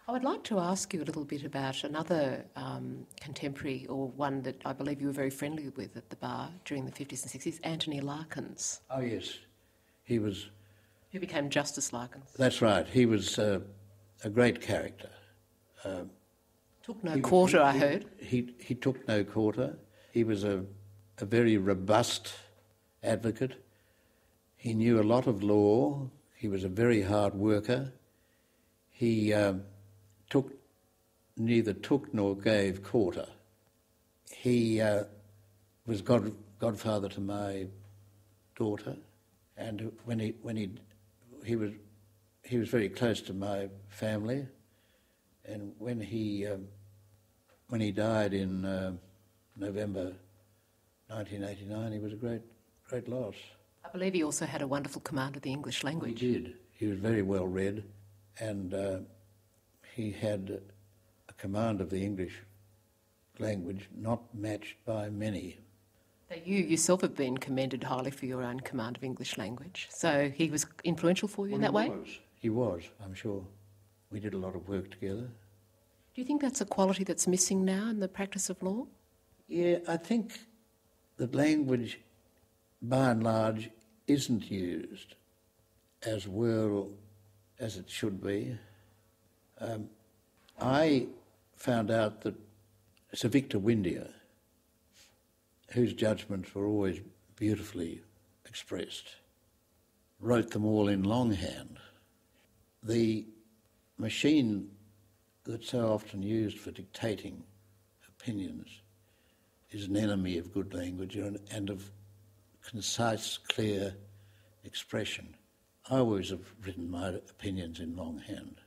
I would like to ask you a little bit about another contemporary, or one that I believe you were very friendly with at the bar during the 50s and 60s, Anthony Larkins. Oh, yes. He was... Who became Justice Larkins. That's right. He was a great character. Took no quarter, I heard. He took no quarter. He was a very robust advocate. He knew a lot of law. He was a very hard worker. He neither took nor gave quarter. He was godfather to my daughter, and when he was very close to my family, and when he died in November 1989, he was a great loss. I believe he also had a wonderful command of the English language. He did. He was very well read, and he had a command of the English language not matched by many. You yourself have been commended highly for your own command of English language. So he was influential for you in that way? He was, I'm sure. We did a lot of work together. Do you think that's a quality that's missing now in the practice of law? Yeah, I think that language, by and large, isn't used as well as it should be. I found out that Sir Victor Windeyer, whose judgments were always beautifully expressed, wrote them all in longhand. The machine that's so often used for dictating opinions is an enemy of good language and of concise, clear expression. I always have written my opinions in longhand.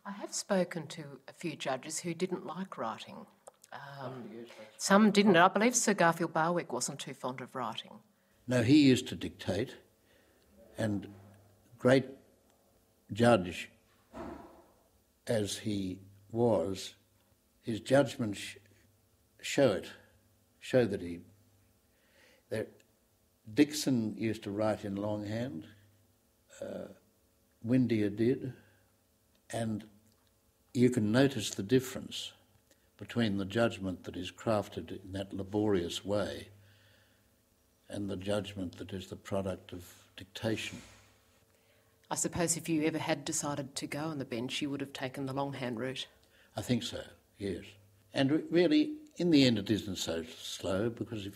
I have spoken to a few judges who didn't like writing. Some didn't. I believe Sir Garfield Barwick wasn't too fond of writing. No, he used to dictate, and great judge as he was, his judgments show that he... Dixon used to write in longhand, Windeyer did, and you can notice the difference between the judgment that is crafted in that laborious way and the judgment that is the product of dictation. I suppose if you ever had decided to go on the bench, you would have taken the longhand route. I think so, yes. And really, in the end, it isn't so slow, because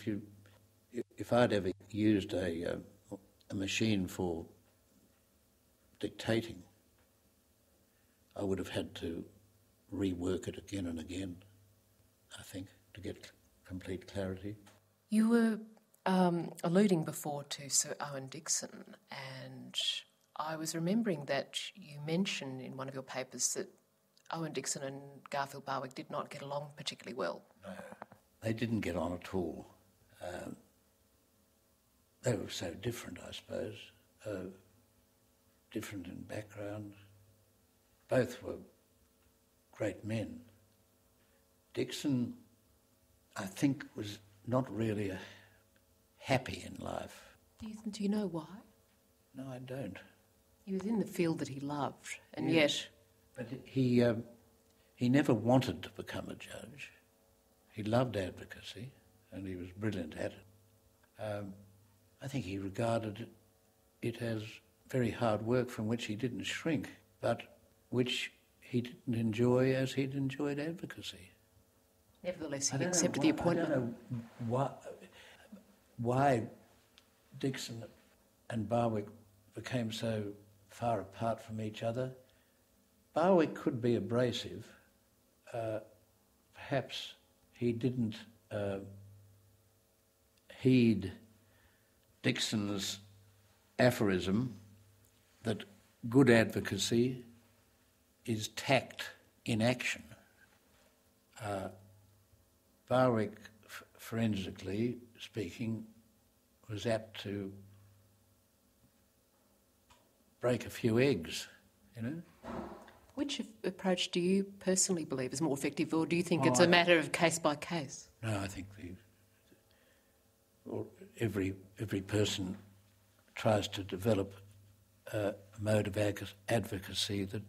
if I'd ever used a machine for dictating, I would have had to rework it again and again, I think, to get complete clarity. You were alluding before to Sir Owen Dixon, and I was remembering that you mentioned in one of your papers that Owen Dixon and Garfield Barwick did not get along particularly well. No, they didn't get on at all. They were so different, I suppose, different in background. Both were great men. Dixon, I think, was not really happy in life. Do you know why? No, I don't. He was in the field that he loved, and yes. Yet... But he never wanted to become a judge. He loved advocacy, and he was brilliant at it. I think he regarded it as very hard work from which he didn't shrink, but which he didn't enjoy as he'd enjoyed advocacy. Nevertheless, he accepted the appointment. I don't know why Dixon and Barwick became so far apart from each other. Barwick could be abrasive. Perhaps he didn't heed Dixon's aphorism that good advocacy is tact in action. Barwick, forensically speaking, was apt to break a few eggs, you know. Which approach do you personally believe is more effective, or do you think it's a matter of case by case? No, I think every person tries to develop a mode of advocacy that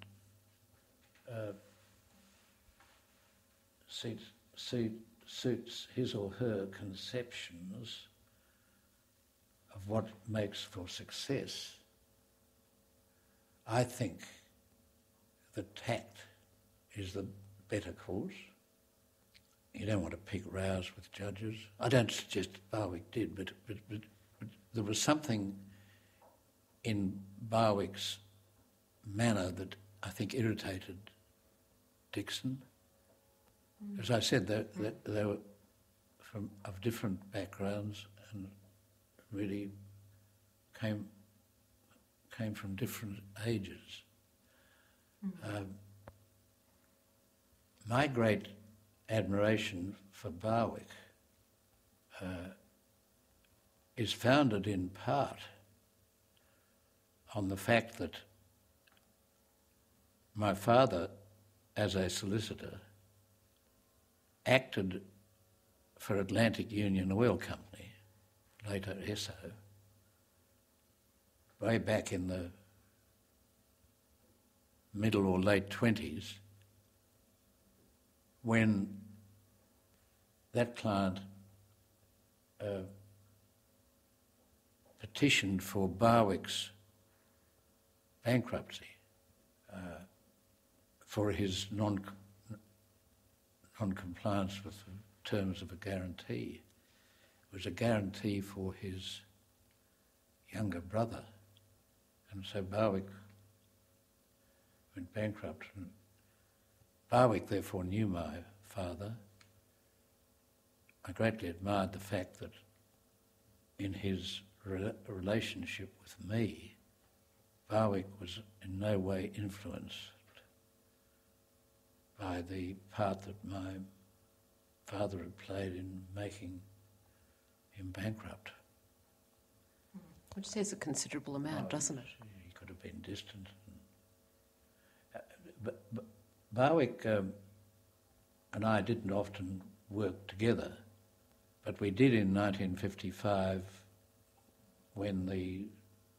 suits his or her conceptions of what makes for success, I think that tact is the better course. You don't want to pick rows with judges. I don't suggest Barwick did, but there was something in Barwick's manner that I think irritated Dixon. As I said, they were of different backgrounds and really came from different ages. My great admiration for Barwick is founded in part on the fact that my father, as a solicitor, acted for Atlantic Union Oil Company, later Esso, way back in the middle or late 20s, when that client petitioned for Barwick's bankruptcy for his non-compliance with the terms of a guarantee. It was a guarantee for his younger brother, and so Barwick went bankrupt. And Barwick therefore knew my father. I greatly admired the fact that in his relationship with me, Barwick was in no way influenced by the part that my father had played in making him bankrupt. Which says a considerable amount, doesn't it? He could have been distant. But Barwick and I didn't often work together, but we did in 1955 when the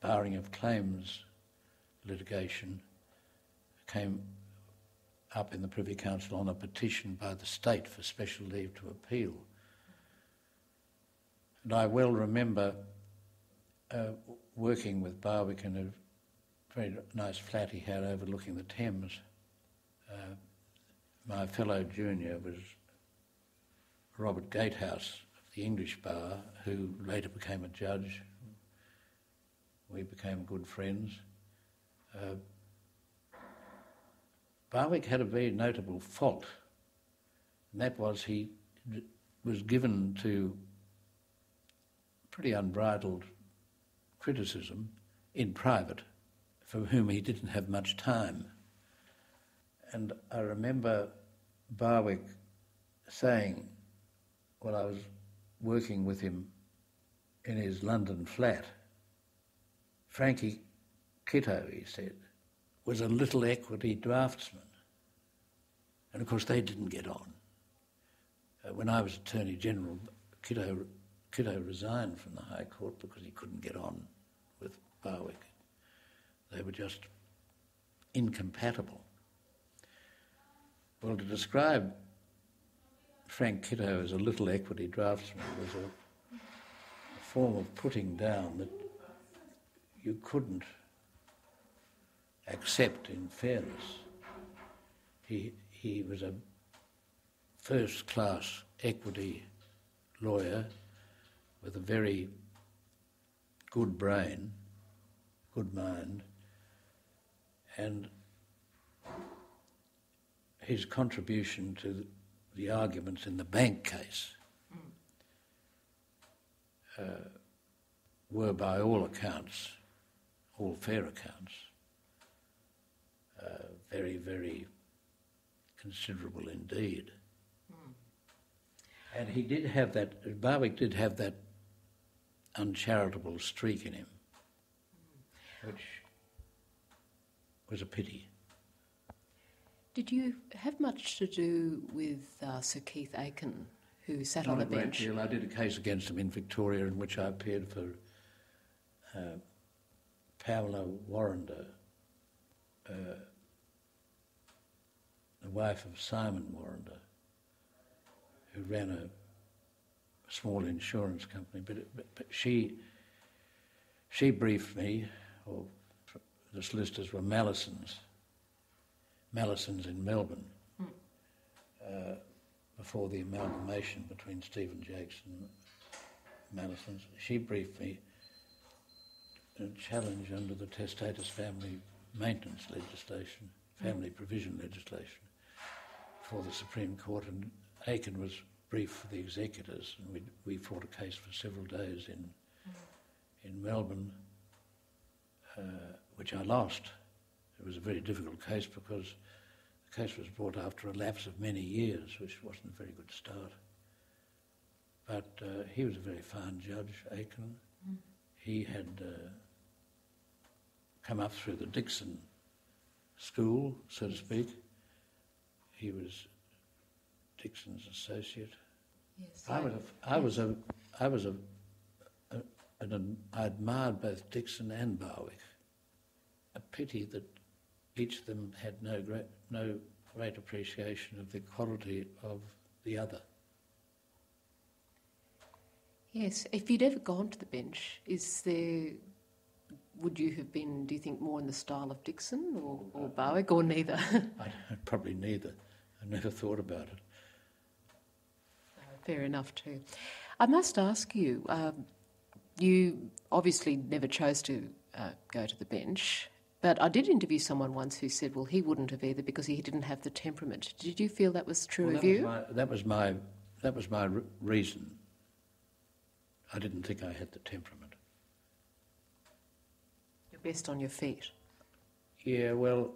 barring of claims litigation came up in the Privy Council on a petition by the state for special leave to appeal. And I well remember working with Barwick in a very nice flat he had overlooking the Thames. My fellow junior was Robert Gatehouse of the English Bar, who later became a judge. We became good friends. Barwick had a very notable fault, and that was he was given to pretty unbridled criticism in private, for whom he didn't have much time. And I remember Barwick saying, when I was working with him in his London flat, Frankie Kitto, he said, was a little equity draftsman. And of course they didn't get on. When I was Attorney General, Kitto resigned from the High Court because he couldn't get on with Barwick. They were just incompatible. Well, to describe Frank Kitto as a little equity draftsman was a form of putting down that you couldn't accept in fairness. He was a first-class equity lawyer with a very good brain, good mind, and his contribution to the arguments in the bank case were, by all accounts, all fair accounts, very, very considerable indeed. And he did have that, Barwick did have that uncharitable streak in him, which was a pity. Did you have much to do with Sir Keith Aiken, who sat on a bench? Not a great deal. I did a case against him in Victoria in which I appeared for Pamela Warrender, the wife of Simon Warrender, who ran a small insurance company, but she briefed me, or the solicitors were Mallisons in Melbourne, before the amalgamation between Stephen Jakes and Mallisons. She briefed me a challenge under the Testatus Family Maintenance legislation, family provision legislation, for the Supreme Court, and Aiken was briefed for the executors, and we fought a case for several days in Melbourne, which I lost. It was a very difficult case because the case was brought after a lapse of many years, which wasn't a very good start. But he was a very fine judge, Aiken. He had come up through the Dixon school, so to speak. He was Dixon's associate. Yes, I admired both Dixon and Barwick. A pity that each of them had no great appreciation of the quality of the other. Yes, if you'd ever gone to the bench, would you have been, do you think, more in the style of Dixon or Barwick, or neither? Probably neither. I never thought about it. Fair enough too. I must ask you, you obviously never chose to go to the bench, but I did interview someone once who said, well, he wouldn't have either because he didn't have the temperament. Did you feel that was true of you? That was my reason. I didn't think I had the temperament. You're best on your feet. Yeah, well,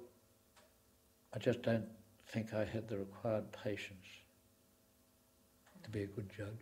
I just don't think I had the required patience to be a good judge.